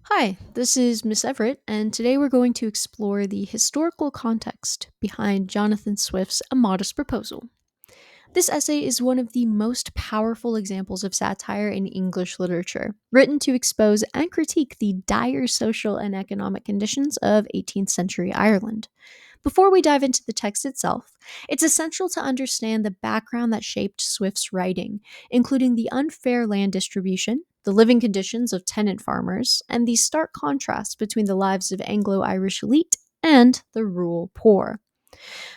Hi, this is Miss Everett, and today we're going to explore the historical context behind Jonathan Swift's A Modest Proposal. This essay is one of the most powerful examples of satire in English literature, written to expose and critique the dire social and economic conditions of 18th century Ireland. Before we dive into the text itself, it's essential to understand the background that shaped Swift's writing, including the unfair land distribution, the living conditions of tenant farmers, and the stark contrast between the lives of Anglo-Irish elite and the rural poor.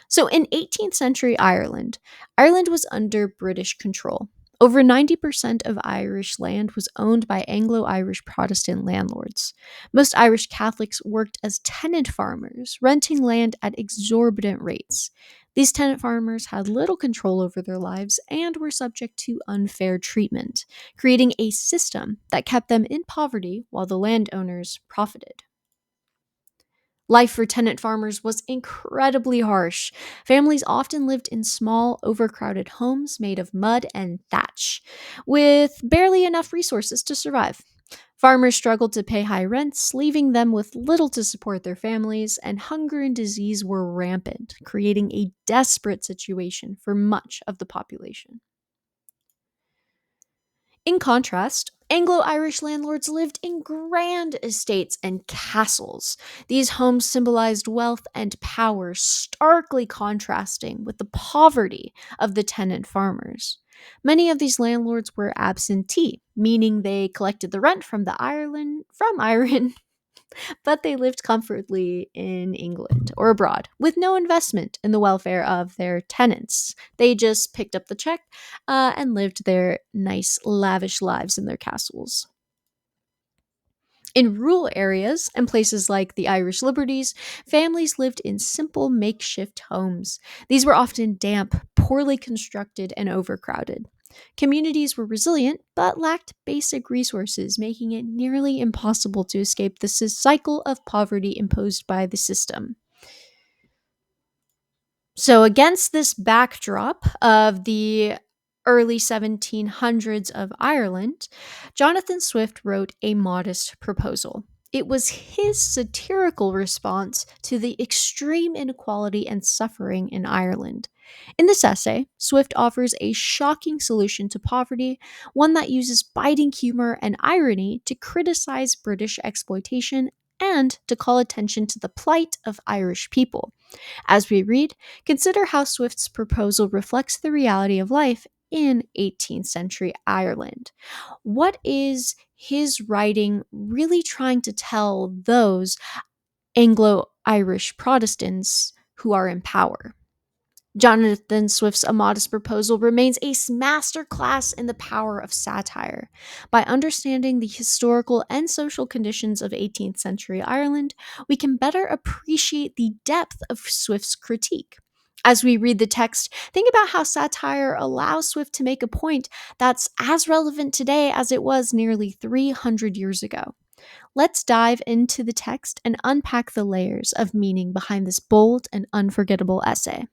So in 18th century Ireland, Ireland was under British control. Over 90% of Irish land was owned by Anglo Irish Protestant landlords. Most Irish Catholics worked as tenant farmers, renting land at exorbitant rates. These tenant farmers had little control over their lives and were subject to unfair treatment, creating a system that kept them in poverty while the landowners profited. Life for tenant farmers was incredibly harsh. Families often lived in small, overcrowded homes made of mud and thatch, with barely enough resources to survive. Farmers struggled to pay high rents, leaving them with little to support their families, and hunger and disease were rampant, creating a desperate situation for much of the population. In contrast, Anglo Irish landlords lived in grand estates and castles. These homes symbolized wealth and power, starkly contrasting with the poverty of the tenant farmers. Many of these landlords were absentee, meaning they collected the rent from Ireland but they lived comfortably in England or abroad with no investment in the welfare of their tenants. They just picked up the check and lived their nice, lavish lives in their castles. In rural areas and places like the Irish Liberties, families lived in simple makeshift homes. These were often damp, poorly constructed, and overcrowded. Communities were resilient but lacked basic resources, making it nearly impossible to escape the cycle of poverty imposed by the system. So, against this backdrop of the early 1700s of Ireland, Jonathan Swift wrote A Modest Proposal. It was his satirical response to the extreme inequality and suffering in Ireland. In this essay, Swift offers a shocking solution to poverty, one that uses biting humor and irony to criticize British exploitation and to call attention to the plight of Irish people. As we read, consider how Swift's proposal reflects the reality of life in 18th century Ireland. What is his writing really trying to tell those Anglo Irish Protestants who are in power? Jonathan Swift's A Modest Proposal remains a masterclass in the power of satire. By understanding the historical and social conditions of 18th century Ireland, we can better appreciate the depth of Swift's critique. As we read the text, think about how satire allows Swift to make a point that's as relevant today as it was nearly 300 years ago. Let's dive into the text and unpack the layers of meaning behind this bold and unforgettable essay.